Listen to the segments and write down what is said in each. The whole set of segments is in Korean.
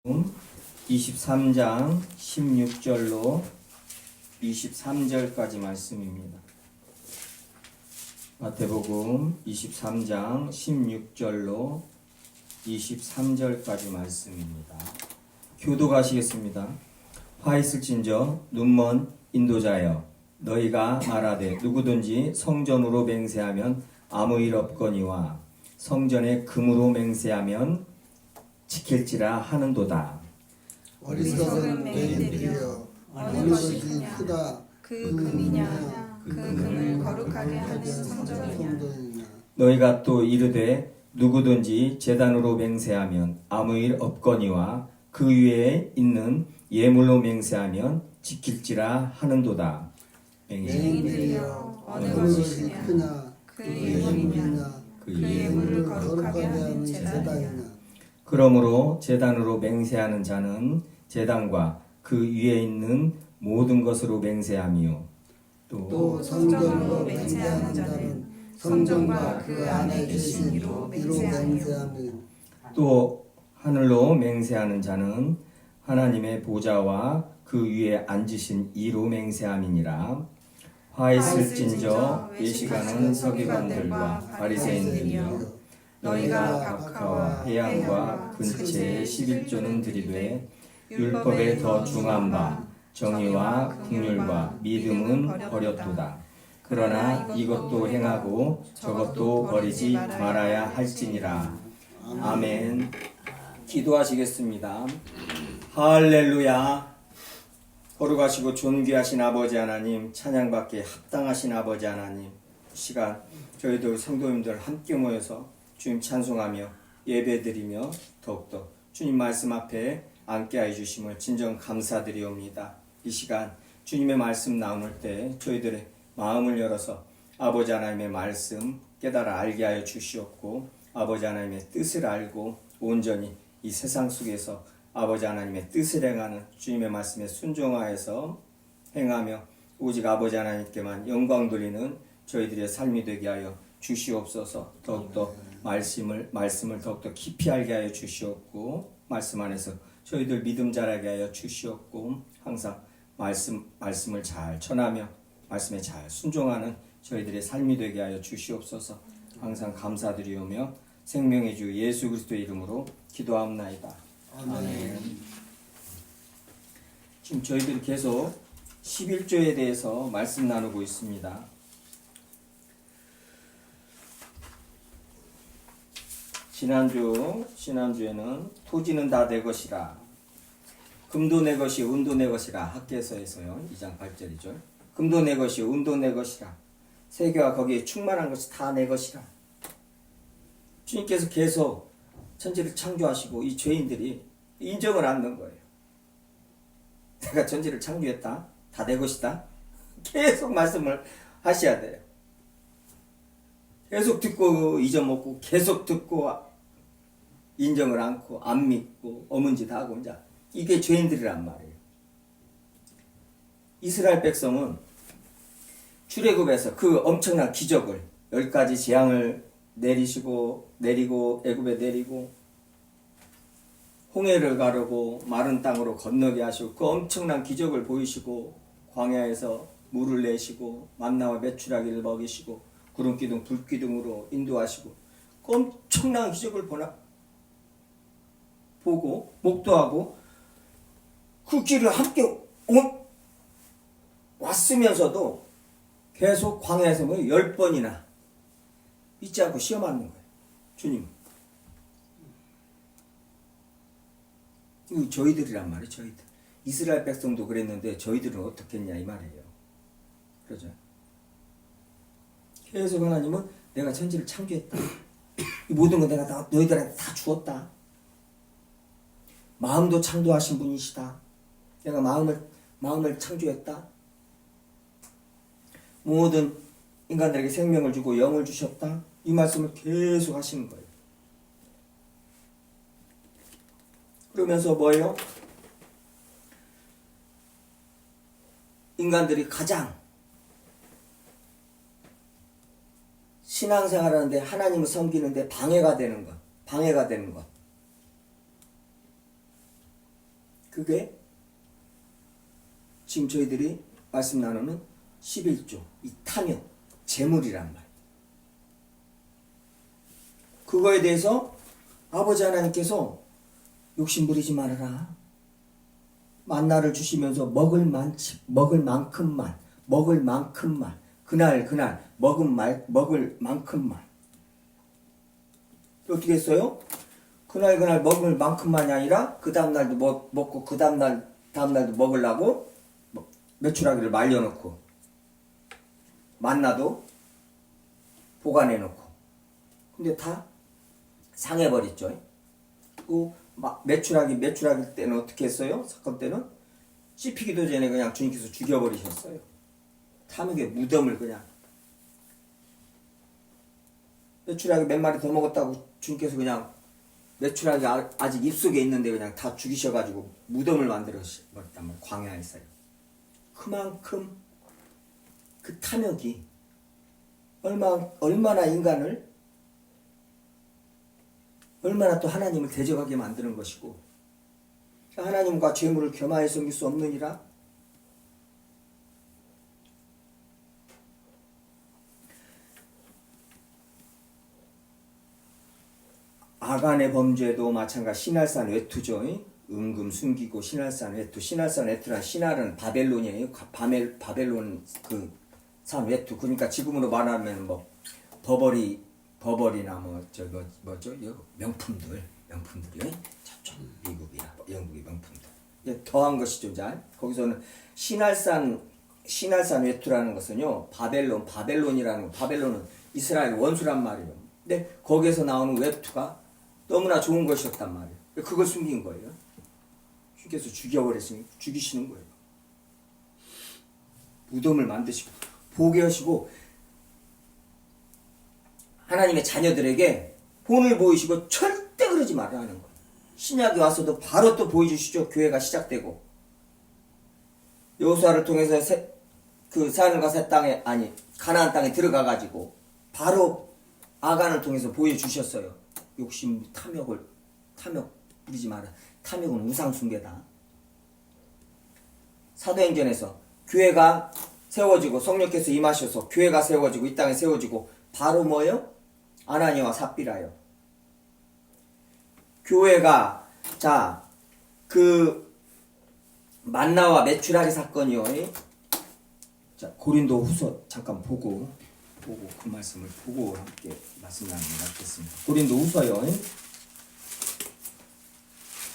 23장 16절로 23절까지 말씀입니다. 마태복음 23장 16절로 23절까지 말씀입니다. 교도가시겠습니다. 화 있을진저 눈먼 인도자여 너희가 말하되 누구든지 성전으로 맹세하면 아무 일 없거니와 성전에 금으로 맹세하면 지킬지라 하는도다. 어리석은 맹인들이여 어느 것이 크다 그 금이냐 그 금을 거룩하게 하는 성전이냐. 너희가 또 이르되 누구든지 제단으로 맹세하면 아무 일 없거니와 그 위에 있는 예물로 맹세하면 지킬지라 하는도다. 맹인들이여 어느 것이 크냐 그 예물이냐 그 예물을 거룩하게 하는 제단이냐. 그러므로 제단으로 맹세하는 자는 제단과 그 위에 있는 모든 것으로 맹세하며 또 성전으로 맹세하는 자는 성전과 그 안에 계신 이로 맹세하며 또 하늘로 맹세하는 자는 하나님의 보좌와 그 위에 앉으신 이로 맹세함이니라. 화 있을진저 외식하는 서기관들과 바리새인들이여 너희가 박하와 해양과 근처에 11조는 드리되 율법에 더 중한 바 정의와 긍휼과 믿음은 버렸도다. 그러나 이것도 행하고 저것도 버리지 말아야 할지니라. 아멘. 기도하시겠습니다. 할렐루야. 거룩하시고 존귀하신 아버지 하나님, 찬양받기에 합당하신 아버지 하나님, 시간 저희들 성도님들 함께 모여서 주님 찬송하며 예배드리며 더욱더 주님 말씀 앞에 앉게 하여 주심을 진정 감사드리옵니다. 이 시간 주님의 말씀 나눌 때 저희들의 마음을 열어서 아버지 하나님의 말씀 깨달아 알게 하여 주시옵고 아버지 하나님의 뜻을 알고 온전히 이 세상 속에서 아버지 하나님의 뜻을 행하는 주님의 말씀에 순종하여서 행하며 오직 아버지 하나님께만 영광 돌리는 저희들의 삶이 되게 하여 주시옵소서. 더욱더 말씀을 더욱더 깊이 알게 하여 주시옵고 말씀 안에서 저희들 믿음 자라게 하여 주시옵고 항상 말씀을 잘 전하며 말씀에 잘 순종하는 저희들의 삶이 되게 하여 주시옵소서. 항상 감사드리오며 생명의 주 예수 그리스도의 이름으로 기도합나이다. 아멘. 지금 저희들이 계속 11조에 대해서 말씀 나누고 있습니다. 지난주에는 토지는 다 내 것이라, 금도 내 것이 은도 내 것이라, 학개서에서요 2장 8절이죠. 금도 내 것이 은도 내 것이라, 세계와 거기에 충만한 것이 다 내 것이라. 주님께서 계속 천지를 창조하시고 이 죄인들이 인정을 않는 거예요. 내가 천지를 창조했다, 다 내 것이다. 계속 말씀을 하셔야 돼요. 계속 듣고 잊어먹고 계속 듣고 인정을 않고 안 믿고 어문짓 하고 이제 이게 죄인들이란 말이에요. 이스라엘 백성은 출애굽에서 그 엄청난 기적을 10가지 재앙을 내리고 애굽에 내리고 홍해를 가르고 마른 땅으로 건너게 하시고 그 엄청난 기적을 보이시고 광야에서 물을 내시고 만나와 메추라기를 먹이시고 구름기둥 불기둥으로 인도하시고 그 엄청난 기적을 보고 목도하고 그 길을 함께 왔으면서도 계속 광야에서 10번이나 잊지 않고 시험하는 거예요. 주님. 이거 저희들이란 말이에요. 저희들. 이스라엘 백성도 그랬는데 저희들은 어떻겠냐 이 말이에요. 그러죠. 계속 하나님은 내가 천지를 창조했다. 이 모든 거 내가 다 너희들한테 다 주었다. 마음도 창조하신 분이시다. 내가 마음을 창조했다. 모든 인간들에게 생명을 주고 영을 주셨다. 이 말씀을 계속 하시는 거예요. 그러면서 뭐예요? 인간들이 가장 신앙생활하는데 하나님을 섬기는데 방해가 되는 것. 그게 지금 저희들이 말씀 나누는 11조 이 탐욕, 재물이란 말. 그거에 대해서 아버지 하나님께서 욕심 부리지 말아라. 만나를 주시면서 먹을 만큼만 그날 먹을 만큼만. 어떻게 했어요? 그날 먹을 만큼만이 아니라 그 다음날도 먹고 그 다음날도 먹으려고 메추라기를 말려놓고 만나도 보관해놓고 근데 다 상해버렸죠. 그 메추라기 때는 어떻게 했어요? 사건 때는 씹히기도 전에 그냥 주님께서 죽여버리셨어요. 탐욕의 무덤을 그냥 메추라기 몇 마리 더 먹었다고 주님께서 그냥 메추라기 아직 입속에 있는데 그냥 다 죽이셔가지고 무덤을 만들어버렸단 말이에요. 광야에서요. 그만큼 그 탐욕이 얼마나 인간을 얼마나 또 하나님을 대적하게 만드는 것이고 하나님과 죄물을 겸하여 섬길 수 없느니라. 아간의 범죄도 마찬가지 신할산 외투죠. 은금 숨기고 신할산 외투. 신할산 외투란 신할은 바벨론이에요. 바벨론 그 산 외투. 그러니까 지금으로 말하면 뭐 버버리나 뭐죠? 명품들이요. 저쪽 미국이나 영국의 명품들. 더한 것이죠. 잘 거기서는 신할산 외투라는 것은요. 바벨론이라는 바벨론은 이스라엘 원수란 말이에요. 근데 거기에서 나오는 외투가 너무나 좋은 것이었단 말이에요. 그걸 숨긴 거예요. 주께서 죽여버렸으니 죽이시는 거예요. 무덤을 만드시고 보게 하시고 하나님의 자녀들에게 본을 보이시고 절대 그러지 말라는 거예요. 신약이 와서도 바로 또 보여주시죠. 교회가 시작되고 여호수아를 통해서 그 하늘과 새 땅에 가나안 땅에 들어가가지고 바로 아간을 통해서 보여주셨어요. 욕심, 탐욕 부리지 마라. 탐욕은 우상숭배다. 사도행전에서 교회가 세워지고 성령께서 임하셔서 교회가 세워지고 이 땅에 세워지고 바로 뭐예요? 아나니와 삽비라요. 교회가 그 만나와 메추라기 사건이요. 자 고린도 후서 잠깐 보고 그 말씀을 보고 함께 말씀 나누는 게 낫겠습니다. 고린도 후서요.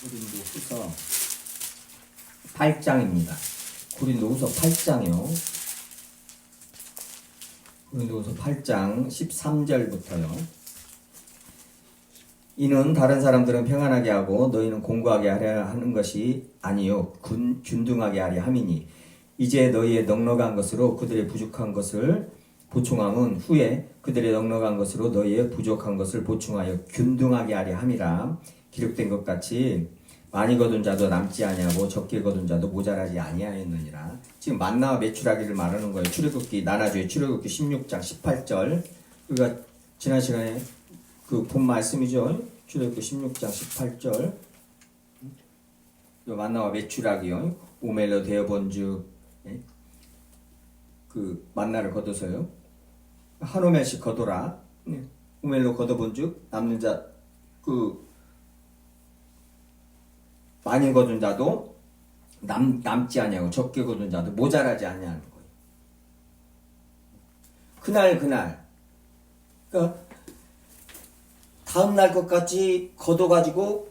고린도 후서 8장입니다. 고린도 후서 8장이요. 고린도후서 8장 13절부터요. 이는 다른 사람들은 평안하게 하고 너희는 공고하게 하려 하는 것이 아니요 균등하게 하려 함이니 이제 너희의 넉넉한 것으로 그들의 부족한 것을 보충함은 후에 그들의 넉넉한 것으로 너희의 부족한 것을 보충하여 균등하게 하려 함이라. 기록된 것 같이 많이 거둔 자도 남지 아니하고 적게 거둔 자도 모자라지 아니하였느니라. 지금 만나와 메추라기를 말하는 거예요. 출애굽기 나눠줘요. 출애굽기 16장 18절. 우리가 지난 시간에 그 본 말씀이죠. 출애굽기 16장 18절. 만나와 메추라기요. 오멜로 되어본즉 그 만나를 거둬서요. 한 오멜씩 거둬라. 오멜로 거둬본즉 남는 자 많이 거둔 자도 남지 아니하고 적게 거둔 자도 모자라지 아니하는 거예요. 그날 그러니까 다음날 것까지 거둬가지고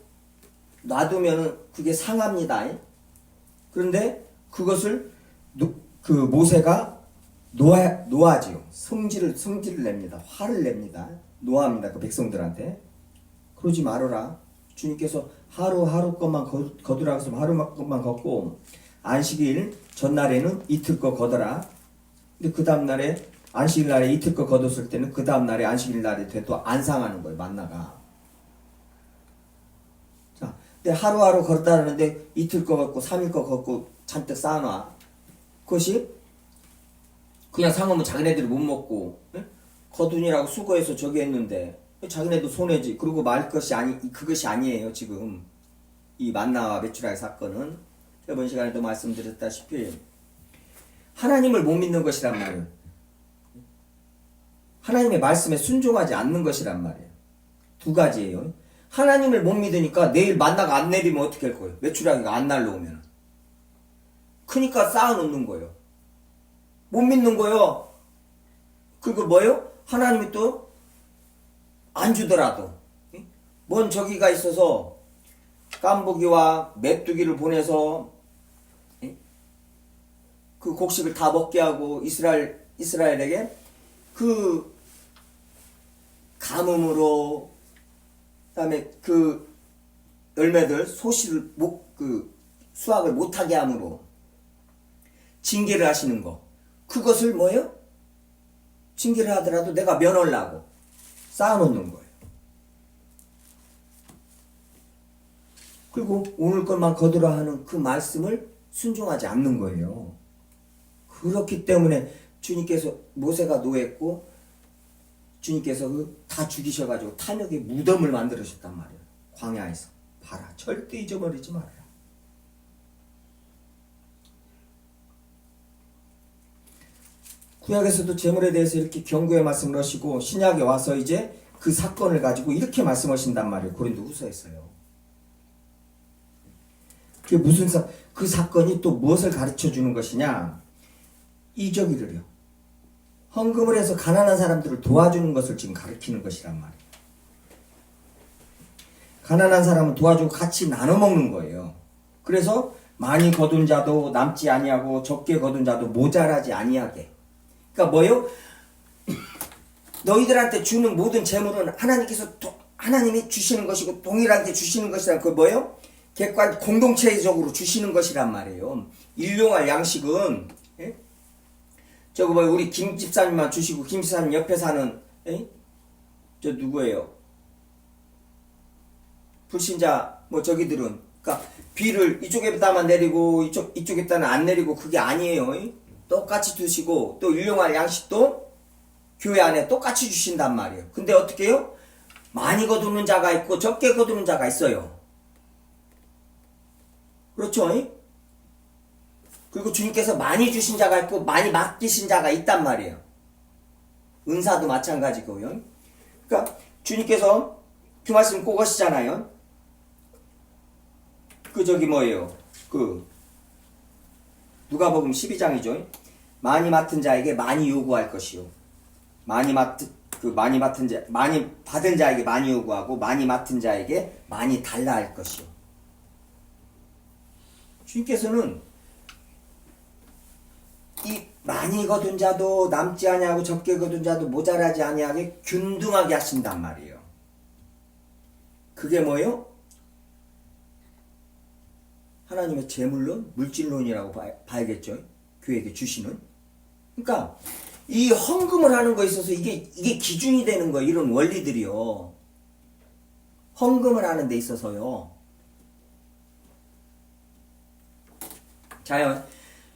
놔두면은 그게 상합니다. 그런데 그것을 그 모세가 노하지요. 성질을 냅니다. 화를 냅니다. 노합니다. 그 백성들한테. 그러지 말아라. 주님께서 하루 것만 거두라고 해서 하루 것만 걷고 안식일 전날에는 이틀 거 거둬라. 근데 그 다음날에 안식일 날에 이틀 거 거뒀을 때는 그 다음날에 안식일 날에 돼도 안 상하는 거예요. 만나가. 자, 근데 하루하루 거뒀다는데 이틀 거 걷고 3일 거 걷고 잔뜩 쌓아놔. 그것이 그냥 상하면 자기네들이 못 먹고 거두니라고 수고해서 저기 했는데 자기네도 손해지. 그리고 말 것이 그것이 아니에요. 지금 이 만나와 메추라기 사건은 저번 시간에도 말씀드렸다시피 하나님을 못 믿는 것이란 말이에요. 하나님의 말씀에 순종하지 않는 것이란 말이에요. 두 가지예요. 하나님을 못 믿으니까 내일 만나가 안 내리면 어떻게 할 거예요? 메추라기가 안 날라오면. 크니까 쌓아놓는 거예요. 못 믿는 거예요. 그리고 뭐예요? 하나님이 또 안 주더라도 뭔 저기가 있어서 깐부기와 메뚜기를 보내서 그 곡식을 다 먹게 하고 이스라엘에게 그 가뭄으로 그다음에 그 열매들 소실을 수확을 못하게 함으로 징계를 하시는 거. 그것을 뭐예요? 징계를 하더라도 내가 면하려고 쌓아놓는 거예요. 그리고 오늘 것만 거두라 하는 그 말씀을 순종하지 않는 거예요. 그렇기 때문에 주님께서 모세가 노했고 주님께서 다 죽이셔가지고 탐욕의 무덤을 만들으셨단 말이에요. 광야에서. 봐라. 절대 잊어버리지 말아요. 구약에서도 재물에 대해서 이렇게 경고의 말씀을 하시고 신약에 와서 이제 그 사건을 가지고 이렇게 말씀하신단 말이에요. 고린도후서에서요. 그게 무슨 그 사건이 또 무엇을 가르쳐 주는 것이냐? 이적이를요. 헌금을 해서 가난한 사람들을 도와주는 것을 지금 가르치는 것이란 말이에요. 가난한 사람은 도와주고 같이 나눠 먹는 거예요. 그래서 많이 거둔 자도 남지 아니하고 적게 거둔 자도 모자라지 아니하게. 그러니까 뭐예요? 너희들한테 주는 모든 재물은 하나님이 주시는 것이고 동일하게 주시는 것이란 그 뭐예요? 객관 공동체적으로 주시는 것이란 말이에요. 일용할 양식은 저거 뭐 우리 김 집사님만 주시고 김 집사님 옆에 사는 저 누구예요? 불신자 뭐 저기들은 그러니까 비를 이쪽에다만 내리고 이쪽에다는 안 내리고 그게 아니에요. 똑같이 주시고 또 일용할 양식도 교회 안에 똑같이 주신단 말이에요. 근데 어떻게 해요? 많이 거두는 자가 있고 적게 거두는 자가 있어요. 그렇죠? 그리고 주님께서 많이 주신 자가 있고 많이 맡기신 자가 있단 말이에요. 은사도 마찬가지고요. 그러니까 주님께서 그 말씀 꼭 하시잖아요. 누가복음 12장이죠. 많이 맡은 자에게 많이 요구할 것이요. 많이 받은 자에게 많이 요구하고 많이 맡은 자에게 많이 달라 할 것이요. 주님께서는 이 많이 거둔 자도 남지 아니하고 적게 거둔 자도 모자라지 아니하게 균등하게 하신단 말이에요. 그게 뭐예요? 하나님의 재물론, 물질론이라고 봐야겠죠. 교회에게 주시는. 그러니까 이 헌금을 하는 거에 있어서 이게 기준이 되는 거예요. 이런 원리들이요. 헌금을 하는 데 있어서요.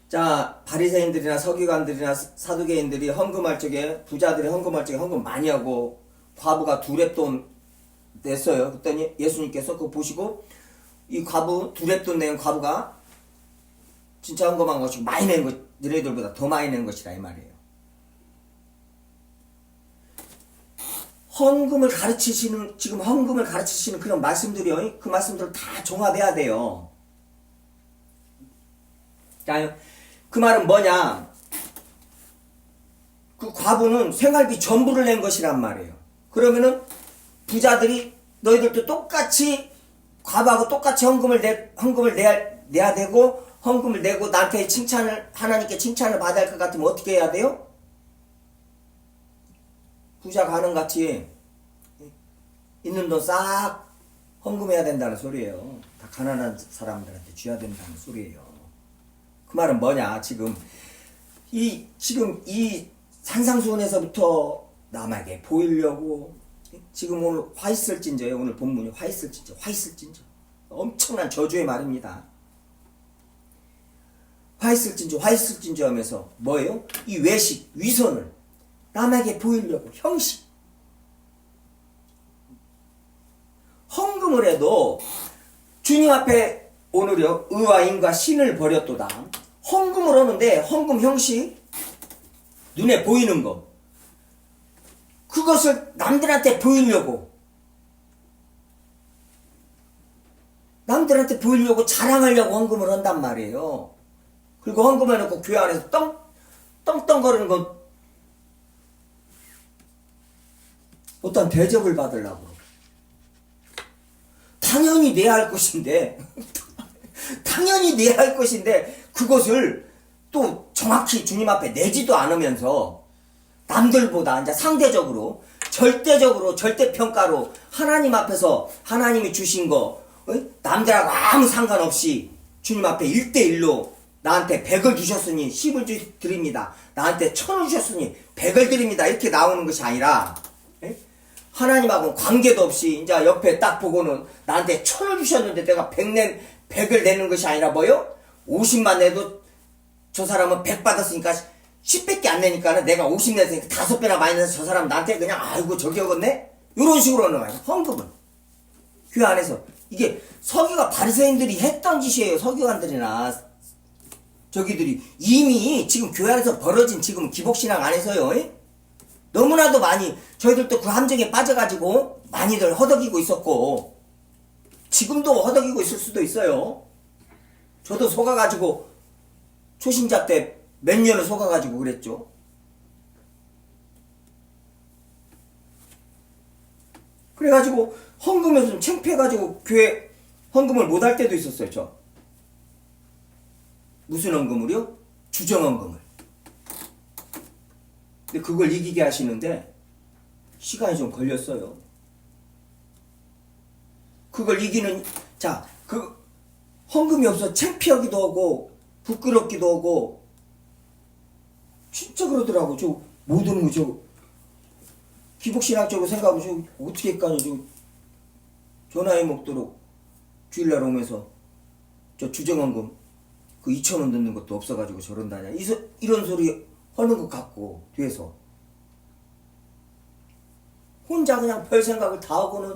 자, 바리새인들이나 서기관들이나 사두개인들이 헌금할 적에 부자들이 헌금할 적에 헌금 많이 하고 과부가 두렙돈 냈어요. 그랬더니 예수님께서 그거 보시고 이 과부 두렙돈 낸 과부가 진짜 헌금한 것이 많이 낸 것, 너희들보다 더 많이 낸 것이라 이 말이에요. 지금 헌금을 가르치시는 그런 말씀들이요. 그 말씀들을 다 종합해야 돼요. 자, 그 말은 뭐냐? 그 과부는 생활비 전부를 낸 것이란 말이에요. 그러면은 부자들이 너희들도 똑같이 과부하고 똑같이 헌금을 내야 되고 헌금을 내고 나한테 하나님께 칭찬을 받아야 할 것 같으면 어떻게 해야 돼요? 부자가 하는 같이 있는 돈 싹 헌금해야 된다는 소리예요. 다 가난한 사람들한테 줘야 된다는 소리예요. 그 말은 뭐냐? 지금 이 산상수훈에서부터 남에게 보이려고 지금 오늘 화 있을진저예요. 오늘 본문이 화 있을진저. 엄청난 저주의 말입니다. 화 있을진저 하면서 뭐예요? 이 외식, 위선을 남에게 보이려고 형식. 헌금을 해도 주님 앞에 오늘요 의와 인과 신을 버렸도다. 헌금을 하는데 헌금 형식 눈에 보이는 거 그것을 남들한테 보이려고 자랑하려고 헌금을 한단 말이에요. 그리고 헌금해놓고 교회 안에서 떵떵거리는 건 어떤 대접을 받으려고. 당연히 내야 할 것인데 그것을 또 정확히 주님 앞에 내지도 않으면서 남들보다 이제 상대적으로 절대적으로 절대평가로 하나님 앞에서 하나님이 주신 거 남들하고 아무 상관없이 주님 앞에 1대1로 나한테 100을 주셨으니 10을 드립니다. 나한테 1000을 주셨으니 100을 드립니다. 이렇게 나오는 것이 아니라 하나님하고는 관계도 없이 이제 옆에 딱 보고는 나한테 1000을 주셨는데 내가 100을 내는 것이 아니라 뭐요? 50만 내도 저 사람은 100 받았으니까 10밖에 안 내니까는 내가 50 냈으니까 5배나 많이 내서 저 사람 나한테 그냥 아이고 저기 얻었네? 이런 식으로 하는 거예요. 헌금은. 교회 안에서. 이게 서기가 바리새인들이 했던 짓이에요. 서기관들이나 저기들이 이미 지금 교회 안에서 벌어진 지금 기복신앙 안에서요. 너무나도 많이 저희들도 그 함정에 빠져가지고 많이들 허덕이고 있었고 지금도 허덕이고 있을 수도 있어요. 저도 속아가지고 초신자 때 몇 년을 속아가지고 그랬죠. 그래가지고 헌금에서 좀 창피해가지고 교회 헌금을 못 할 때도 있었어요. 저 무슨 헌금을요? 주정헌금을. 근데 그걸 이기게 하시는데 시간이 좀 걸렸어요. 그걸 이기는 그 헌금이 없어 창피하기도 하고 부끄럽기도 하고 진짜 그러더라고. 저 모든 거 저 기복신학적으로 생각하면 저 어떻게 했까니 저 나이 먹도록 주일날 오면서 저 주정헌금 그 2,000원 넣는 것도 없어가지고 저런다냐 이런 소리 하는 것 같고 뒤에서 혼자 그냥 별 생각을 다 하고는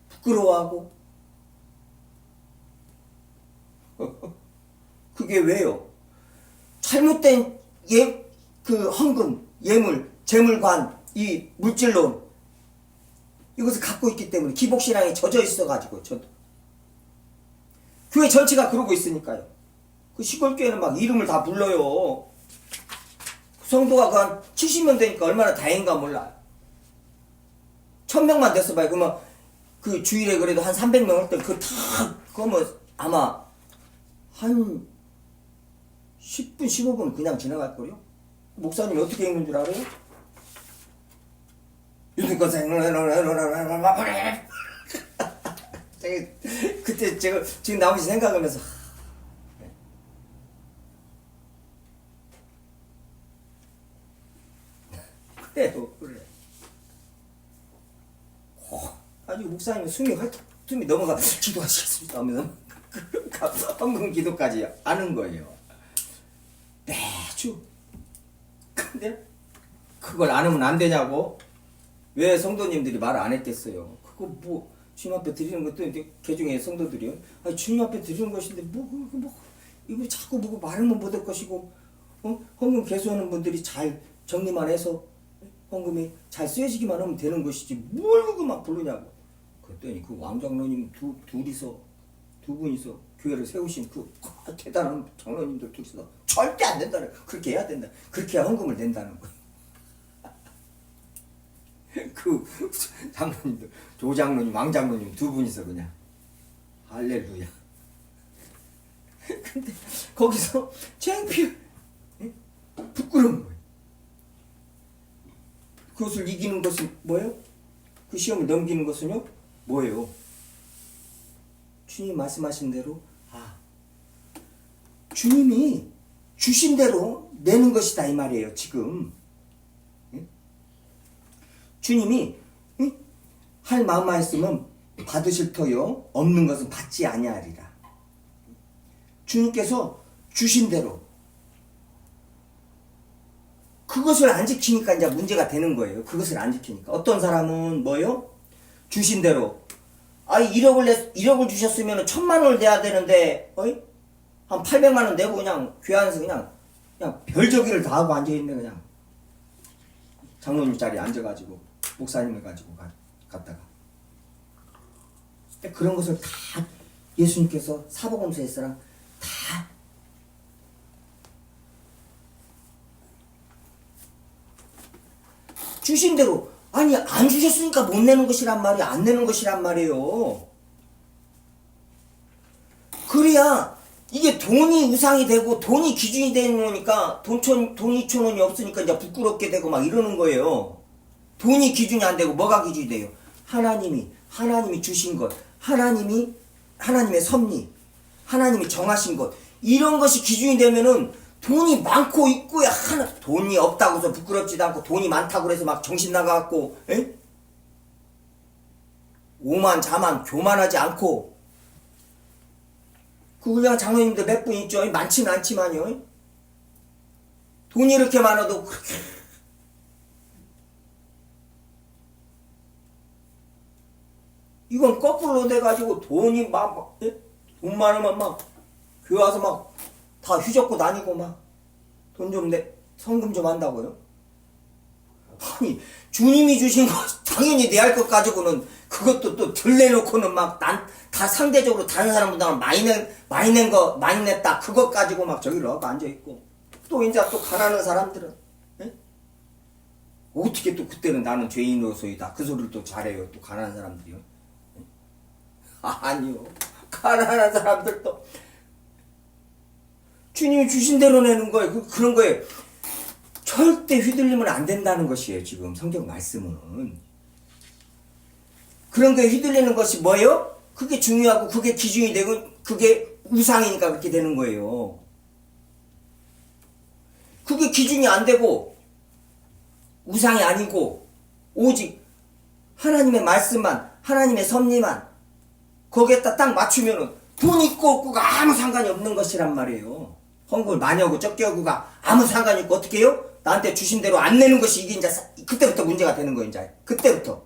부끄러워하고 그게 왜요? 잘못된 그 헌금, 예물, 재물관, 이 물질론 이것을 갖고 있기 때문에 기복신앙에 젖어 있어가지고 저도 교회 전체가 그러고 있으니까요. 그 시골교회는 막 이름을 다 불러요. 그 성도가 한 70명 되니까 얼마나 다행인가 몰라요. 1000명만 됐어 봐요. 그러면 그 주일에 그래도 한 300명 할 때 그러면 아마 한 10분 15분 그냥 지나갈걸요? 목사님이 어떻게 읽는 줄 알아요? 그때 제가 지금 나머지 생각하면서 그래요. 아주 목사님은 숨이 넘어가 기도하시겠습니다 하면서 헌금 기도까지 아는 거예요. 매주. 근데 그걸 안 하면 안 되냐고? 왜 성도님들이 말을 안 했겠어요? 그거 뭐 주님 앞에 드리는 것도 이제 개중에 성도들이요. 아니 주님 앞에 드리는 것인데 이거 자꾸 보고 말하면 못할 것이고 헌금 개수하는 분들이 잘 정리만 해서 헌금이 잘 쓰여지기만 하면 되는 것이지 뭘 그만 부르냐고. 그랬더니 그 왕장로님 두 분이서 교회를 세우신 그 대단한 장로님들 둘이서 절대 안 된다는 그렇게 해야 된다. 그렇게 해야 헌금을 낸다는 거예요. 그 장로님들 조장로님 왕장로님 두 분이서 그냥 할렐루야. 근데 거기서 창피해 부끄러운 거예요. 그것을 이기는 것은 뭐예요? 그 시험을 넘기는 것은요 뭐예요? 주님 말씀하신 대로 주님이 주신 대로 내는 것이다 이 말이에요. 지금 주님이 할 마음만 했으면 받으실 터요 없는 것은 받지 아니하리라. 주님께서 주신 대로 그것을 안 지키니까 이제 문제가 되는 거예요. 그것을 안 지키니까 어떤 사람은 뭐요? 주신 대로 아이 1억을 주셨으면 1,000만 원을 내야 되는데 어이? 한 800만 원 내고 그냥 교회안에서 그냥 별저기를 다 하고 앉아있네. 그냥 장로님 자리에 앉아가지고 목사님을 가지고 갔다가. 그런 것을 다 예수님께서 사복음서에서랑 다 주신 대로, 아니 안 주셨으니까 못 내는 것이란 말이야. 안 내는 것이란 말이에요. 그래야 이게 돈이 우상이 되고 돈이 기준이 되는 거니까 돈 2,000원이 없으니까 이제 부끄럽게 되고 막 이러는 거예요. 돈이 기준이 안 되고 뭐가 기준이 돼요? 하나님이 주신 것, 하나님의 섭리, 하나님이 정하신 것, 이런 것이 기준이 되면은 돈이 많고 있고야 돈이 없다고 해서 부끄럽지도 않고 돈이 많다고 해서 막 정신 나가갖고 오만자만 교만하지 않고, 그 그냥 장로님들 몇 분 있죠. 많지는 않지만요. 돈이 이렇게 많아도 그렇게 이건 거꾸로 돼가지고 돈이 돈 많으면 막 교회 와서 막 다 휘젓고 다니고 막 돈 좀 성금 좀 한다고요? 아니 주님이 주신 거 당연히 내 할 것 가지고는 그것도 또 덜 내놓고는 막 다 상대적으로 다른 사람보다는 많이 냈다 그것 가지고 막 저기로 하고 앉아있고, 또 이제 또 가난한 사람들은 어떻게 또 그때는 나는 죄인으로서이다 그 소리를 또 잘해요. 또 가난한 사람들이요. 아니요. 가난한 사람들도 주님이 주신 대로 내는 거예요. 그런 거에 절대 휘둘리면 안 된다는 것이에요. 지금 성경 말씀은. 그런 거에 휘둘리는 것이 뭐예요? 그게 중요하고 그게 기준이 되고 그게 우상이니까 그렇게 되는 거예요. 그게 기준이 안 되고 우상이 아니고 오직 하나님의 말씀만, 하나님의 섭리만 거기에다 딱 맞추면은 돈 있고 없고가 아무 상관이 없는 것이란 말이에요. 헌금을 많이 하고 적게 하고가 아무 상관이 없고 어떻게 해요? 나한테 주신 대로 안 내는 것이 이게 이제 그때부터 문제가 되는 거예요. 이제 그때부터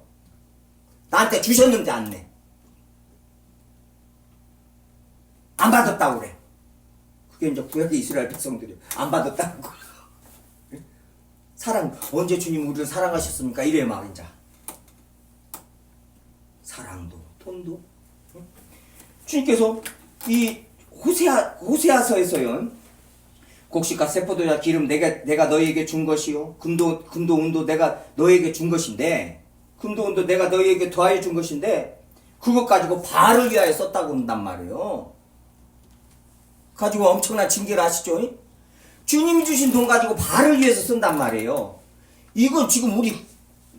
나한테 주셨는데 안 내. 안 받았다고 그래. 그게 이제 구약의 이스라엘 백성들이 안 받았다는 거야. 사랑, 언제 주님 우리를 사랑하셨습니까? 이래요 막 이제. 사랑도 돈도. 주님께서 이 호세아서에서요, 곡식과 세포도와 기름 내가 너희에게 준 것이요, 금도 은도 내가 너희에게 준 것인데, 금도 은도 내가 너희에게 더하여 준 것인데 그것 가지고 바알을 위하여 썼다고 한단 말이에요. 가지고 엄청난 징계를 하시죠. 주님이 주신 돈 가지고 바알을 위해서 쓴단 말이에요. 이건 지금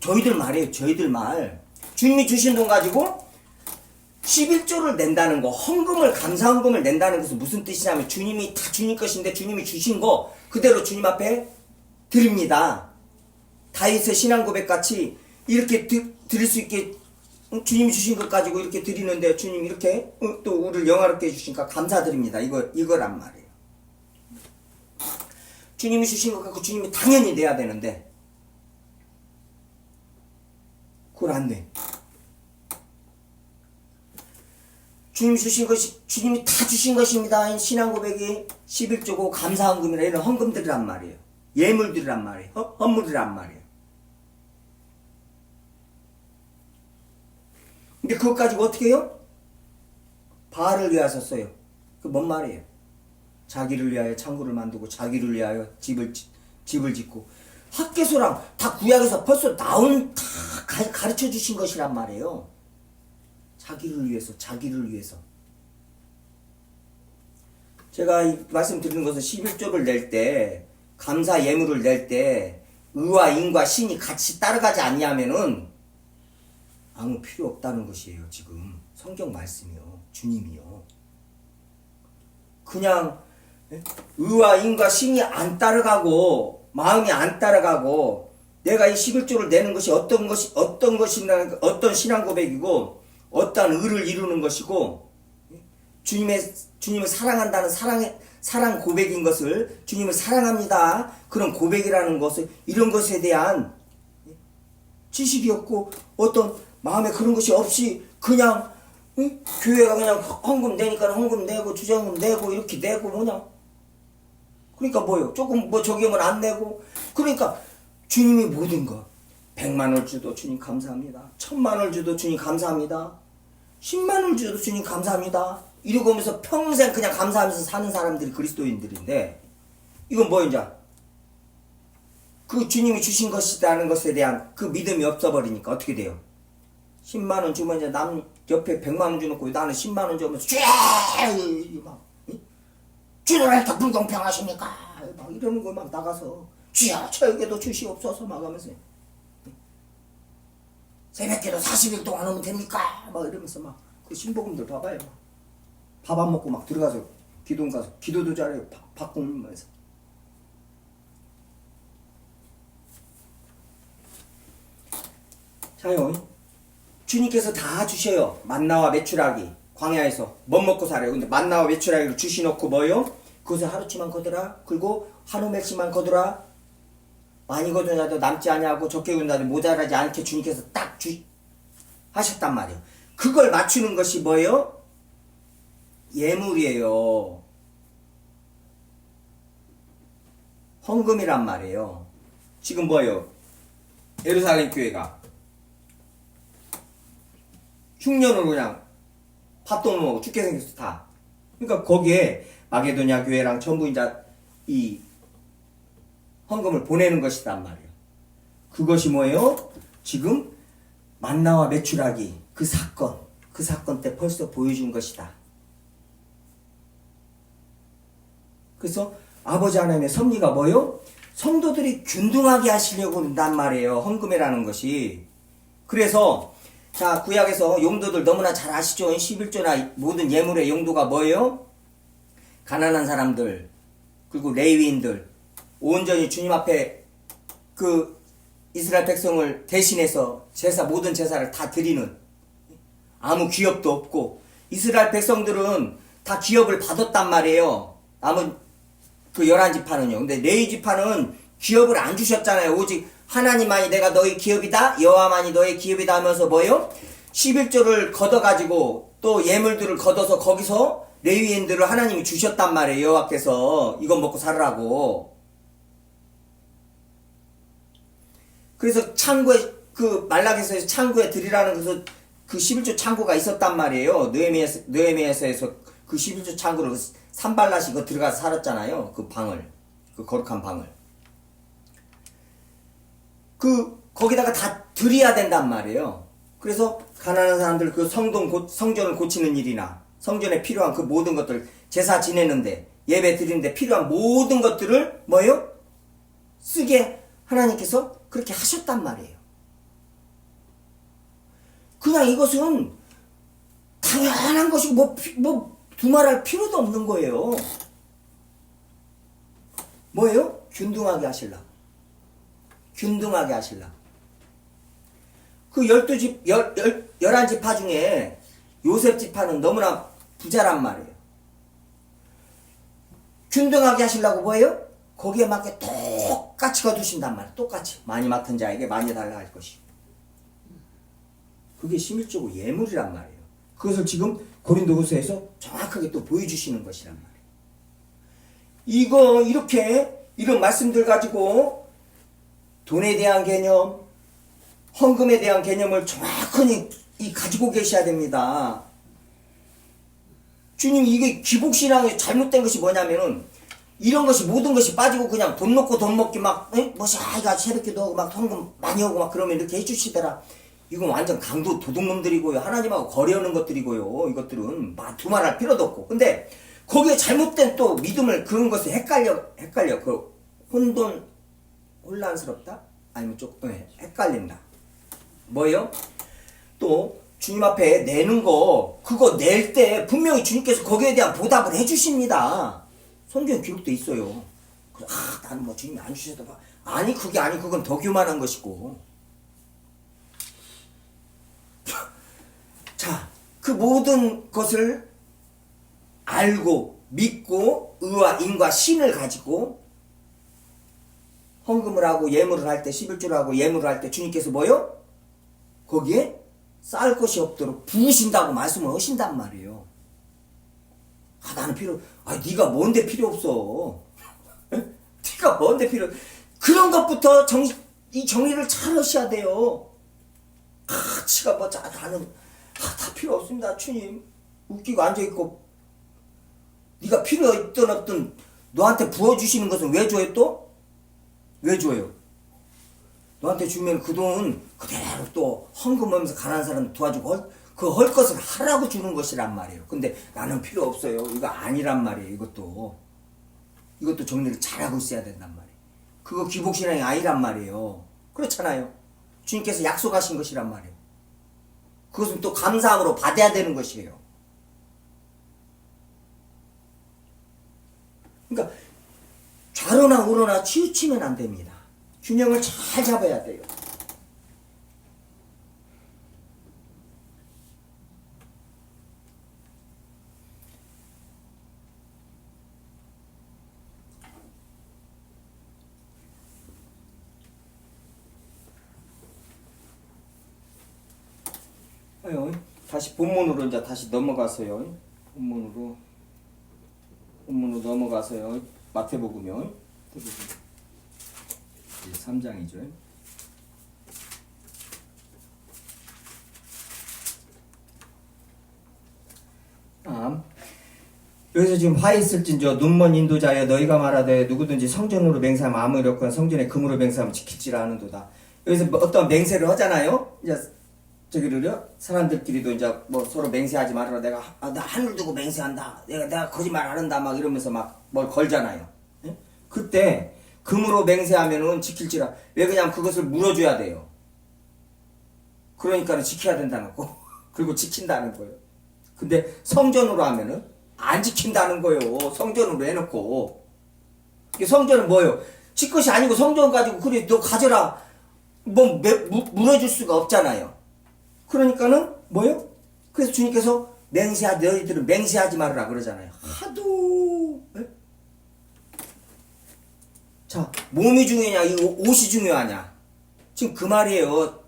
저희들 말이에요. 저희들 말. 주님이 주신 돈 가지고 11조를 낸다는 거, 감사헌금을 낸다는 것은 무슨 뜻이냐면 주님이 다 주님 것인데 주님이 주신 거 그대로 주님 앞에 드립니다. 다윗의 신앙 고백 같이 이렇게 드릴 수 있게 주님이 주신 것 가지고 이렇게 드리는데 주님 이렇게 또 우리를 영화롭게 해주시니까 감사드립니다. 이거란 말이에요. 주님이 주신 것 갖고 주님이 당연히 내야 되는데 그걸 안 내. 주님이 다 주신 것입니다. 신앙 고백이 11조고 감사헌금이라 이런 헌금들이란 말이에요. 예물들이란 말이에요. 헌물이란 말이에요. 근데 그것 가지고 어떻게 해요? 바알을 위하여 써요. 그 뭔 말이에요? 자기를 위하여 창고를 만들고 자기를 위하여 집을 짓고, 학개소랑 다 구약에서 벌써 다 가르쳐 주신 것이란 말이에요. 자기를 위해서. 제가 말씀드리는 것은 11조를 낼 때, 감사 예물을 낼 때 의와 인과 신이 같이 따라가지 않냐면은 아무 필요 없다는 것이에요. 지금 성경 말씀이요. 주님이요. 그냥 의와 인과 신이 안 따라가고 마음이 안 따라가고 내가 이 11조를 내는 것이 어떤 신앙 고백이고 어떤 의를 이루는 것이고 주님을 사랑한다는 사랑 고백인 것을, 주님을 사랑합니다 그런 고백이라는 것을, 이런 것에 대한 지식이 없고 어떤 마음에 그런 것이 없이 그냥 응? 교회가 그냥 헌금 내니까 헌금 내고 주정금 내고 이렇게 내고 뭐냐? 그러니까 뭐요? 조금 뭐 저기면 안 내고 그러니까 주님이 모든 거 100만을 줘도 주님 감사합니다. 1000만을 줘도 주님 감사합니다. 10만을 줘도 주님 감사합니다. 이러고 오면서 평생 그냥 감사하면서 사는 사람들이 그리스도인들인데 이건 뭐 이제 그 주님이 주신 것이라는 것에 대한 그 믿음이 없어버리니까 어떻게 돼요? 10만원 주면 이제 남 옆에 100만원 주놓고 나는 10만원 주면서 막 주님 왜 이렇게 불공평하십니까? 막 이러는 거 막 나가서 주여 저에게도 주시옵소서 막 하면서 새벽기도 40일 동안 하면 됩니까? 막 이러면서 막 그 신복음들 봐봐요. 밥 안 먹고 막 들어가서 기도 가서 기도도 잘해요. 밥 굶으면서. 자요. 주님께서 다 주셔요. 만나와 메추라기 광야에서 못 먹고 살아요. 근데 만나와 메추라기를 주시놓고 뭐요? 그것을 하루치만 거두라. 그리고 한우 멜치만 거두라. 많이 거두나도 남지 아니하고 적게 거두나도 모자라지 않게 주님께서 딱 하셨단 말이에요. 그걸 맞추는 것이 뭐예요? 예물이에요. 헌금이란 말이에요. 지금 뭐예요? 예루살렘 교회가 흉년으로 그냥 밥도 못 먹고 죽게 생겼어 다. 그러니까 거기에 마게도냐 교회랑 전부 이제 이 헌금을 보내는 것이란 말이에요. 그것이 뭐예요? 지금 만나와 메추라기 그 사건 때 벌써 보여준 것이다. 그래서 아버지 하나님의 섭리가 뭐예요? 성도들이 균등하게 하시려고 한단 말이에요. 헌금이라는 것이. 그래서 자 구약에서 용도들 너무나 잘 아시죠? 11조나 모든 예물의 용도가 뭐예요? 가난한 사람들 그리고 레위인들 온전히 주님 앞에 그 이스라엘 백성을 대신해서 모든 제사를 다 드리는 아무 기업도 없고 이스라엘 백성들은 다 기업을 받았단 말이에요. 남은 그 11지파는요. 근데 레위지파는 기업을 안 주셨잖아요. 오직 하나님만이 내가 너희 기업이다. 여호와만이 너희 기업이다 하면서 뭐예요? 11조를 걷어가지고 또 예물들을 걷어서 거기서 레위인들을 하나님이 주셨단 말이에요. 여호와께서 이건 먹고 살으라고. 그래서 창고에 그 말라기서에서 창고에 드리라는 것은 그 11조 창고가 있었단 말이에요. 느헤미야서에서 그 11조 창고로 산발랏이 이거 들어가서 살았잖아요. 그 방을 그 거룩한 방을 거기다가 다 드려야 된단 말이에요. 그래서 가난한 사람들 그 성전을 고치는 일이나 성전에 필요한 그 모든 것들 제사 지내는데 예배 드리는데 필요한 모든 것들을 뭐예요? 쓰게 하나님께서 그렇게 하셨단 말이에요. 그냥 이것은 당연한 것이고 뭐 두말할 필요도 없는 거예요. 뭐예요? 균등하게 하실라. 균등하게 하실라. 그 11지파 중에 요셉 지파는 너무나 부자란 말이에요. 균등하게 하시려고 뭐예요? 거기에 맞게 똑같이 거두신단 말이에요. 똑같이. 많이 맡은 자에게 많이 달라 할 것이. 그게 11조고 예물이란 말이에요. 그것을 지금 고린도후서에서 정확하게 또 보여주시는 것이란 말이에요. 이런 말씀들 가지고 돈에 대한 개념, 헌금에 대한 개념을 정확히 가지고 계셔야 됩니다. 주님 이게 기복신앙의 잘못된 것이 뭐냐면은 이런 것이 모든 것이 빠지고 그냥 돈 놓고 돈 먹기 막 이가 새벽기도 하고 막 헌금 많이 하고 막 그러면 이렇게 해주시더라. 이건 완전 강도 도둑놈들이고요. 하나님하고 거래하는 것들이고요. 이것들은 두말할 필요도 없고. 근데 거기에 잘못된 또 믿음을 그런 것에 헷갈려. 그 혼란스럽다? 아니면 조금 헷갈린다. 뭐예요? 또 주님 앞에 내는 거 그거 낼 때 분명히 주님께서 거기에 대한 보답을 해주십니다. 성경에 기록돼 있어요. 나는 뭐 주님이 안 주셔도 봐. 아니 그게 아니 그건 더 교만한 것이고. 자, 그 모든 것을 알고 믿고 의와 인과 신을 가지고 헌금을 하고 예물을 할 때 11조를 하고 예물을 할 때 주님께서 뭐요? 거기에 쌓을 것이 없도록 부으신다고 말씀을 하신단 말이에요. 나는 네가 뭔데 필요 없어. 네가 뭔데 필요, 그런 것부터 이 정리를 잘 하셔야 돼요. 지가 나는 다 필요 없습니다, 주님. 웃기고 앉아있고, 네가 필요 있든 없든 너한테 부어주시는 것은 왜 줘요 또? 왜 줘요? 너한테 주면 그 돈 그대로 또 헌금하면서 가난한 사람 도와주고 할 것을 하라고 주는 것이란 말이에요. 근데 나는 필요 없어요. 이거 아니란 말이에요. 이것도 정리를 잘하고 있어야 된단 말이에요. 그거 기복신앙이 아니란 말이에요. 그렇잖아요. 주님께서 약속하신 것이란 말이에요. 그것은 또 감사함으로 받아야 되는 것이에요. 그러니까 좌로나 우로나 치우치면 안 됩니다. 균형을 잘 잡아야 돼요. 다시 본문으로 이제 다시 넘어가서요. 본문으로 넘어가서요. 마태복음이요. 3장이죠. 여기서 지금 화 있을진저 눈먼 인도자여 너희가 말하되 누구든지 성전으로 맹세하면 아무 일 없거나 성전에 금으로 맹세하면 지킬지라 하는도다. 여기서 어떤 맹세를 하잖아요. 이제 저기를요, 사람들끼리도 이제 서로 맹세하지 말아라. 나 하늘 두고 맹세한다. 내가 거짓말 안 한다. 막 이러면서 막 뭘 걸잖아요. 예? 그때 금으로 맹세하면은 지킬지라. 왜 그냥 그것을 물어줘야 돼요. 그러니까는 지켜야 된다는 거. 그리고 지킨다는 거예요. 근데 성전으로 하면은 안 지킨다는 거예요. 성전으로 해놓고. 이게 성전은 뭐예요? 지 것이 아니고 성전 가지고 그래 너 가져라. 물어줄 수가 없잖아요. 그러니까는 뭐예요? 그래서 주님께서 너희들은 맹세하지 말으라 그러잖아요. 하도. 네? 자, 몸이 중요하냐, 이 옷이 중요하냐? 지금 그 말이에요.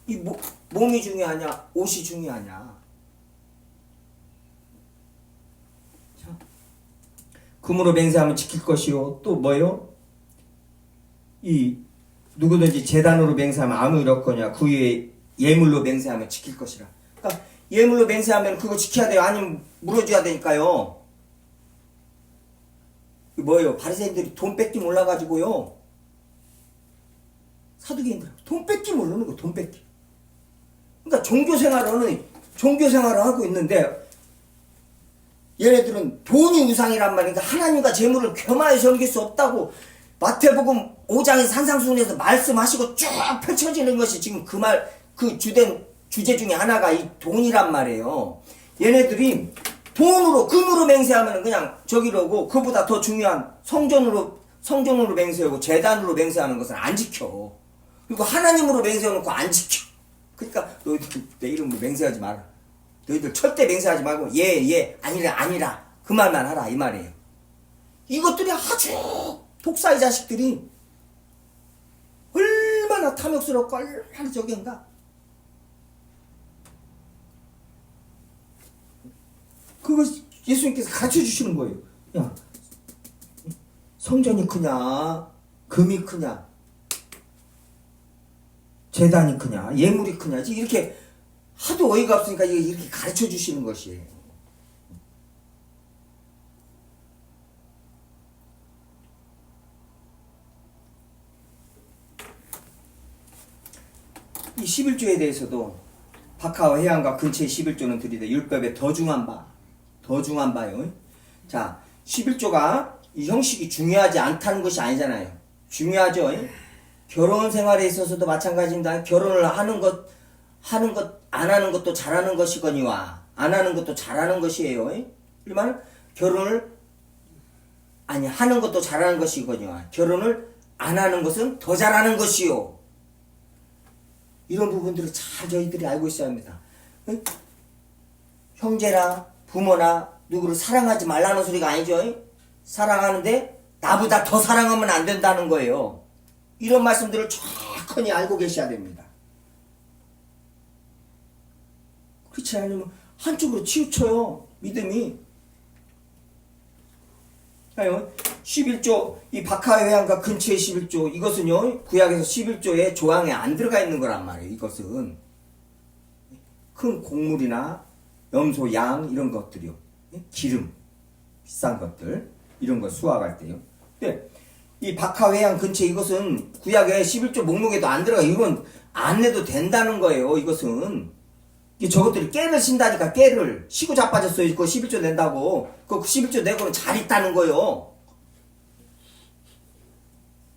이 몸이 중요하냐, 옷이 중요하냐? 자, 금으로 맹세하면 지킬 것이요. 또 뭐요? 누구든지 제단으로 맹세하면 아무 일 없거냐. 그 위에 예물로 맹세하면 지킬 것이라. 그러니까 예물로 맹세하면 그거 지켜야 돼요. 아니면 물어줘야 되니까요. 뭐예요? 바리새인들이 돈 뺏기 몰라가지고요. 사두개인들 돈 뺏기 모르는 거, 돈 뺏기. 그러니까 종교생활을 하고 있는데 얘네들은 돈이 우상이란 말이니까 하나님과 재물을 겸하여 섬길 수 없다고 마태복음 5장의 산상수훈에서 말씀하시고 쭉 펼쳐지는 것이 지금 그 주제 중에 하나가 이 돈이란 말이에요. 얘네들이 금으로 맹세하면 그냥 저기로고, 그보다 더 중요한 성전으로 맹세하고 재단으로 맹세하는 것은 안 지켜. 그리고 하나님으로 맹세해놓고 안 지켜. 그러니까 너희들 내 이름으로 맹세하지 마라. 너희들 절대 맹세하지 말고 아니라 그 말만 하라 이 말이에요. 이것들이 아주 독사의 자식들이 얼마나 탐욕스럽고 얼마나 저기인가. 그거 예수님께서 가르쳐 주시는 거예요. 야, 성전이 크냐, 금이 크냐, 제단이 크냐, 예물이 크냐, 이렇게 하도 어이가 없으니까 이렇게 가르쳐 주시는 것이에요. 이 11조에 대해서도 박하와 해안과 근처의 11조는 들이되 율법에 더 중한 바요. 자, 11조가 이 형식이 중요하지 않다는 것이 아니잖아요. 중요하죠. 결혼 생활에 있어서도 마찬가지입니다. 결혼을 하는 것, 안 하는 것도 잘하는 것이거니와 안 하는 것도 잘하는 것이에요. 그러면 하는 것도 잘하는 것이거니와 결혼을 안 하는 것은 더 잘하는 것이요. 이런 부분들을 잘 저희들이 알고 있어야 합니다. 형제나 부모나 누구를 사랑하지 말라는 소리가 아니죠. 사랑하는데 나보다 더 사랑하면 안 된다는 거예요. 이런 말씀들을 쫙 정확하니 알고 계셔야 됩니다. 그렇지 않으면 한쪽으로 치우쳐요. 믿음이. 아유, 11조, 이 박하회양과 근처의 11조, 이것은요, 구약에서 11조의 조항에 안 들어가 있는 거란 말이에요. 이것은. 큰 곡물이나 염소, 양, 이런 것들이요. 기름, 비싼 것들, 이런 거 수확할 때요. 근데, 이 박하회양 근처 이것은 구약의 11조 목록에도 안 들어가. 이건 안 내도 된다는 거예요. 이것은. 저것들이 깨를 신다니까, 깨를. 시고 자빠졌어요. 그거 11조 낸다고. 그 11조 내고는 잘 있다는 거예요.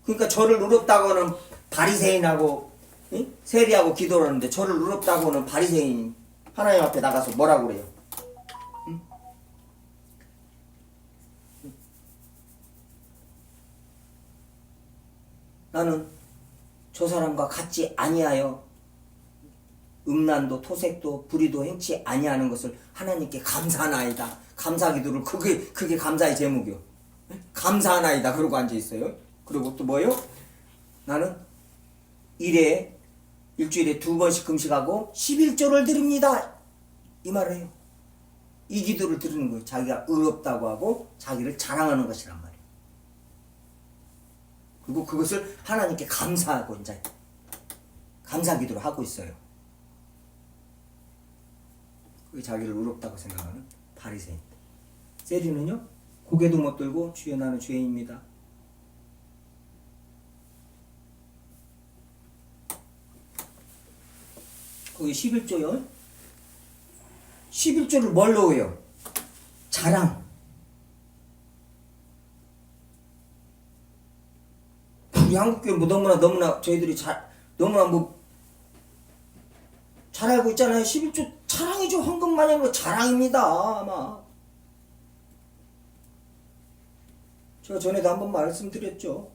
그러니까 저를 의롭다고는 바리새인하고, 응? 세리하고 기도를 하는데, 저를 의롭다고는 바리새인 하나님 앞에 나가서 뭐라고 그래요? 응? 나는 저 사람과 같지 아니하여 음란도 토색도 불의도 행치 아니하는 것을 하나님께 감사하나이다. 감사기도를 그게 감사의 제목이요. 감사하나이다. 그러고 앉아 있어요. 그리고 또 뭐요? 나는 일주일에 2번씩 금식하고 11조를 드립니다. 이 말을 해요. 이 기도를 드리는 거예요. 자기가 의롭다고 하고 자기를 자랑하는 것이란 말이에요. 그리고 그것을 하나님께 감사하고 이제 감사 기도를 하고 있어요. 그게 자기를 의롭다고 생각하는 바리새인. 세리는요, 고개도 못 들고 주여 나는 죄인입니다. 거기 11조요. 11조를 뭘로 해요? 자랑. 우리 한국교회 뭐 너무나 저희들이 너무나 잘 알고 있잖아요. 11조 자랑이죠. 황금 마냥 자랑입니다. 아마. 제가 전에도 한번 말씀드렸죠.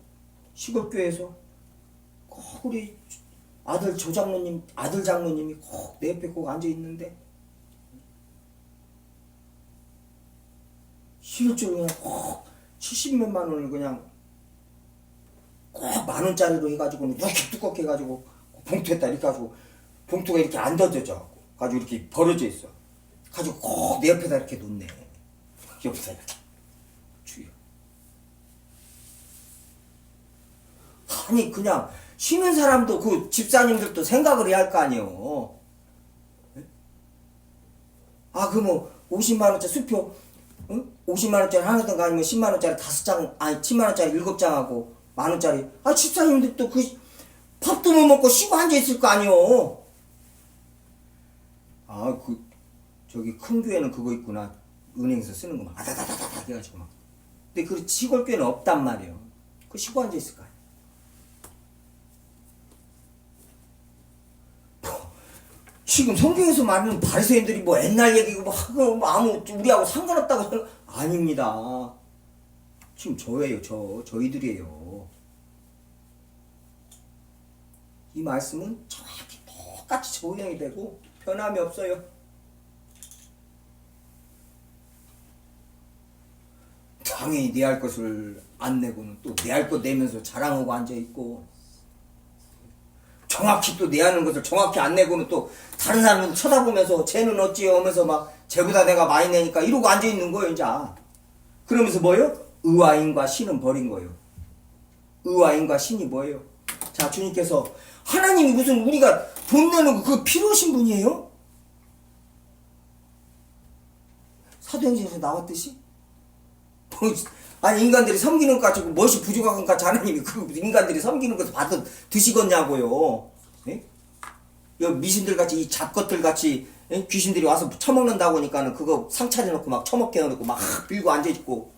시골교회에서 꼭 우리 아들 장로님이 꼭 내 옆에 꼭 앉아 있는데 11조를 그냥 꼭 70몇만 원을 그냥 꼭 10,000원짜리로 해가지고 이렇게 두껍게 해가지고 봉투에다 이렇게 가지고 봉투가 이렇게 안 던져져 가지고 이렇게 벌어져 있어. 가지고 꼭 내 옆에다 이렇게 놓네. 옆에다 이렇게 주여. 아니 그냥 쉬는 사람도 그 집사님들도 생각을 해야 할 거 아니에요. 아 그 뭐 50만원짜리 수표, 응? 50만원짜리 하나든가 아니면 10만원짜리 5장, 아니 10만원짜리 7장하고 10,000원짜리. 아 집사님들도 그 밥도 못 먹고 쉬고 앉아있을 거 아니에요. 아 저기 큰 교회는 그거 있구나. 은행에서 쓰는 거 막 아다다다다 해가지고 막. 근데 그 시골 교회는 없단 말이에요. 그 쉬고 앉아있을 거 아니에요. 지금 성경에서 말하는 바리새인들이 뭐 옛날 얘기고 뭐 아무 우리하고 상관없다고 생각 아닙니다. 지금 저예요. 저희들이에요. 이 말씀은 정확히 똑같이 적용이 되고 변함이 없어요. 당연히 내 할 것을 안 내고는 또 내 할 것 내면서 자랑하고 앉아있고 정확히 또 내 하는 것을 정확히 안 내고는 또 다른 사람을 쳐다보면서 쟤는 어찌요 하면서 막 쟤보다 내가 많이 내니까 이러고 앉아있는 거예요 이제. 그러면서 뭐예요? 의와 인과 신은 버린 거예요. 의와 인과 신이 뭐예요? 자 주님께서 하나님이 무슨 우리가 돈 내는 거 그거 필요하신 분이에요? 사도행전에서 나왔듯이? 아니 인간들이 섬기는 것 가지고 무엇이 부족한 것 같이 하나님이 그 인간들이 섬기는 것을 받아 드시겠냐고요. 예? 미신들 같이 이 잡것들 같이 예? 귀신들이 와서 처먹는다고 하니까는 그거 상 차려놓고 막 처먹게 해놓고 막 빌고 앉아있고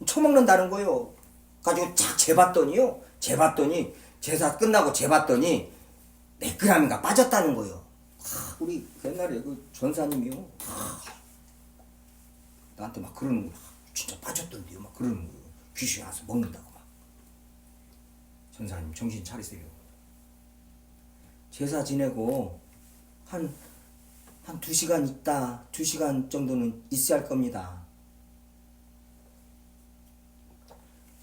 처먹는다는 거예요. 가지고 쫙 재봤더니요. 제사 끝나고 재봤더니 몇 그램인가 빠졌다는 거예요. 우리 옛날에 그 전사님이요. 나한테 막 그러는 거야. 진짜 빠졌던데요. 막 그러는 거예요. 귀신이 와서 먹는다고 막. 전사님 정신 차리세요. 제사 지내고 한 2시간 있다 2시간 정도는 있어야 할 겁니다.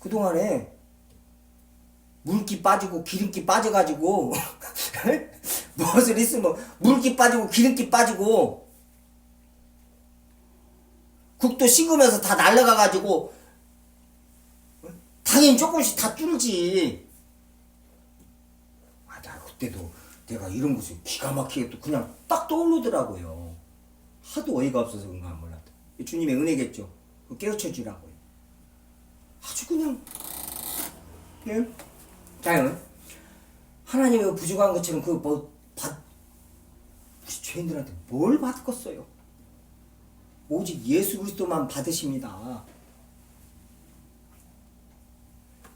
그동안에 물기 빠지고 기름기 빠져가지고 무엇을 있으면 물기 빠지고 기름기 빠지고 국도 식으면서 다 날라가가지고 당연히 조금씩 다 줄지. 아, 나 그때도 내가 이런 것을 기가 막히게 또 그냥 딱 떠오르더라고요. 하도 어이가 없어서 그런가 몰라도. 주님의 은혜겠죠. 깨우쳐 주라고요. 아주 그냥 예? 자요. 하나님의 부족한 것처럼 우리 죄인들한테 뭘 받겠어요? 오직 예수 그리스도만 받으십니다.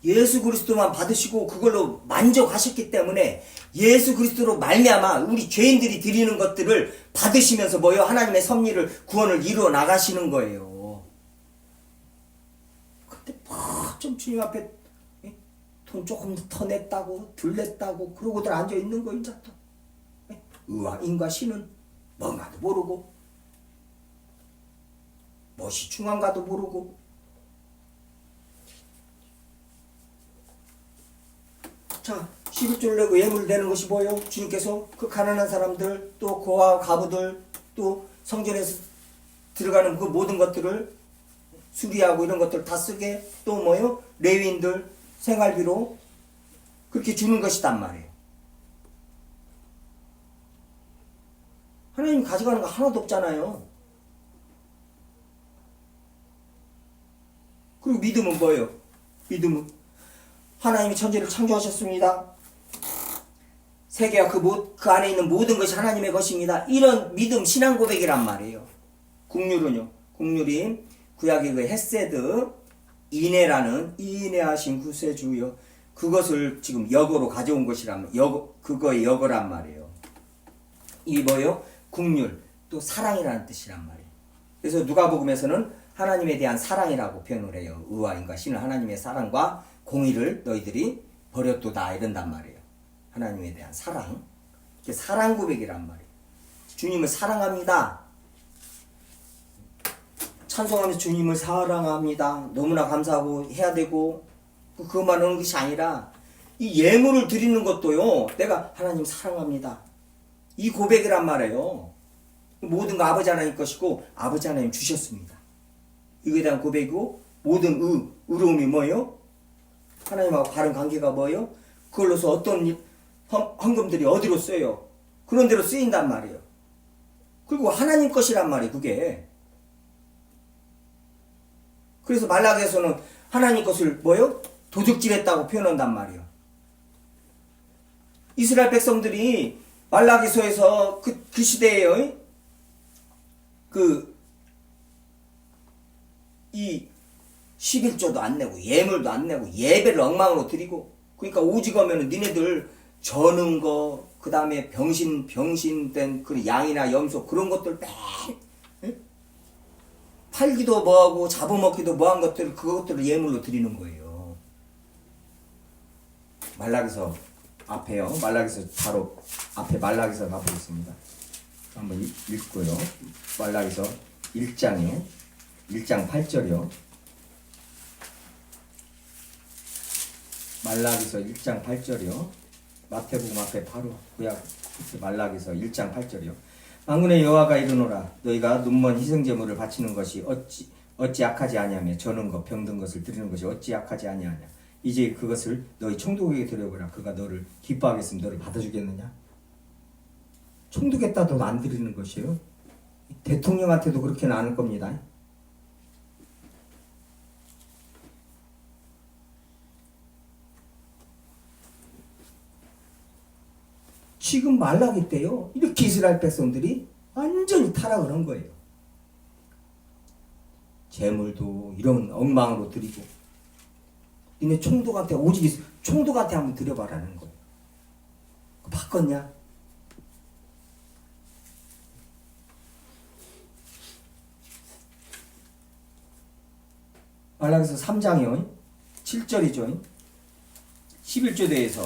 예수 그리스도만 받으시고 그걸로 만족하셨기 때문에 예수 그리스도로 말미암아 우리 죄인들이 드리는 것들을 받으시면서 뭐요? 하나님의 섭리를 구원을 이루어 나가시는 거예요. 근데 뭐 좀 주님 앞에 돈 조금 더 냈다고 덜 냈다고 그러고들 앉아 있는 거 이제 또 의왕인과 신은 뭔가도 모르고 멋이 중한가도 모르고 자 11조를 내고 예물을 내는 것이 뭐예요? 주님께서 그 가난한 사람들 또 고아 가부들 또 성전에서 들어가는 그 모든 것들을 수리하고 이런 것들 다 쓰게 또 뭐예요? 레위인들 생활비로 그렇게 주는 것이단 말이에요. 하나님 가져가는 거 하나도 없잖아요. 그리고 믿음은 뭐예요? 믿음은 하나님이 천지를 창조하셨습니다. 세계와 그 안에 있는 모든 것이 하나님의 것입니다. 이런 믿음 신앙 고백이란 말이에요. 국률은요. 국률이 구약의 그 헤세드 인애라는 인애하신 구세주요. 그것을 지금 역어로 가져온 것이라면 그거의 역어란 말이에요. 이 뭐요? 국률 또 사랑이라는 뜻이란 말이에요. 그래서 누가복음에서는 하나님에 대한 사랑이라고 표현을 해요. 의와 인과 신은 하나님의 사랑과 공의를 너희들이 버렸도다 이런단 말이에요. 하나님에 대한 사랑. 이게 사랑 고백이란 말이에요. 주님을 사랑합니다. 찬송하면서 주님을 사랑합니다. 너무나 감사하고 해야 되고 그것만 하는 것이 아니라 이 예물을 드리는 것도요. 내가 하나님 사랑합니다. 이 고백이란 말이에요. 모든 거 아버지 하나님 것이고 아버지 하나님 주셨습니다. 이거에 대한 고백이고 모든 의로움이 뭐예요? 하나님하고 바른 관계가 뭐예요? 그걸로서 어떤 헌금들이 어디로 쓰여요? 그런 대로 쓰인단 말이에요. 그리고 하나님 것이란 말이에요. 그게. 그래서 말라기에서는 하나님 것을 뭐예요? 도둑질했다고 표현한단 말이에요. 이스라엘 백성들이 말라기서에서 그 시대에요. 이 11조도 안 내고 예물도 안 내고 예배를 엉망으로 드리고 그러니까 오직하면은 니네들 저는 거 그 다음에 병신된 그 양이나 염소 그런 것들 매 팔기도 뭐하고 잡아먹기도 뭐한 것들 그것들을 예물로 드리는 거예요. 말라기서 앞에요. 말라기서 바로 앞에 말라기서 가보겠습니다. 한번 읽고요. 말라기서 1장이요. 1장 8절이요. 말라기서 1장 8절이요. 마태복음 앞에 바로 구약 말라기서 1장 8절이요. 만군의 여호와가 이르노라 너희가 눈먼 희생제물을 바치는 것이 어찌 악하지 아니하며 저는 것 병든 것을 드리는 것이 어찌 악하지 아니하냐. 이제 그것을 너희 총독에게 드려보라. 그가 너를 기뻐하겠으면 너를 받아주겠느냐. 총독에다도 안 드리는 것이에요. 대통령한테도 그렇게는 안 할 겁니다. 지금 말라기 때요. 이렇게 이스라엘 백성들이 완전히 타락을 한 거예요. 재물도 이런 엉망으로 드리고 니네 총독한테 오직 총독한테 한번 드려봐라는 거예요. 바꿨냐? 말라기서 3장이요. 7절이죠. 11조 대에서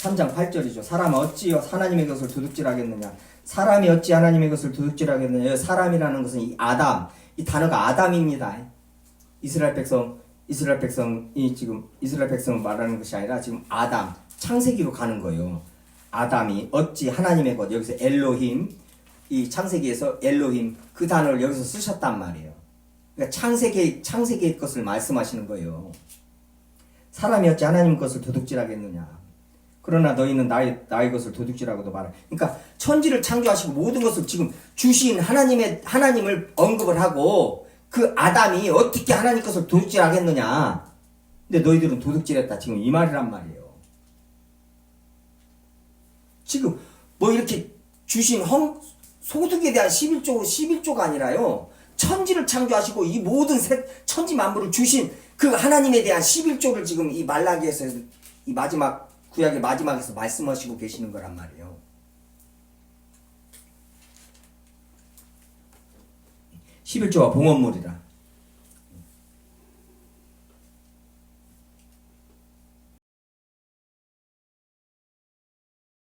3장 8절이죠. 사람은 어찌 하나님의 것을 도둑질하겠느냐. 사람이 어찌 하나님의 것을 도둑질하겠느냐. 사람이라는 것은 이 아담, 이 단어가 아담입니다. 이스라엘 백성 이스라엘 백성이 지금 이스라엘 백성을 말하는 것이 아니라 지금 아담 창세기로 가는 거예요. 아담이 어찌 하나님의 것, 여기서 엘로힘, 이 창세기에서 엘로힘 그 단어를 여기서 쓰셨단 말이에요. 그러니까 창세기의 것을 말씀하시는 거예요. 사람이 어찌 하나님 것을 도둑질하겠느냐. 그러나 너희는 나의 것을 도둑질하고도 말아. 그러니까 천지를 창조하시고 모든 것을 지금 주신 하나님을 언급을 하고 그 아담이 어떻게 하나님 것을 도둑질하겠느냐. 근데 너희들은 도둑질했다. 지금 이 말이란 말이에요. 지금 뭐 이렇게 주신 소득에 대한 11조가 아니라요. 천지를 창조하시고 이 모든 천지 만물을 주신 그 하나님에 대한 11조를 지금 이 말라기에서 이 마지막 구약의 마지막에서 말씀하시고 계시는 거란 말이에요. 11조가 봉헌물이라.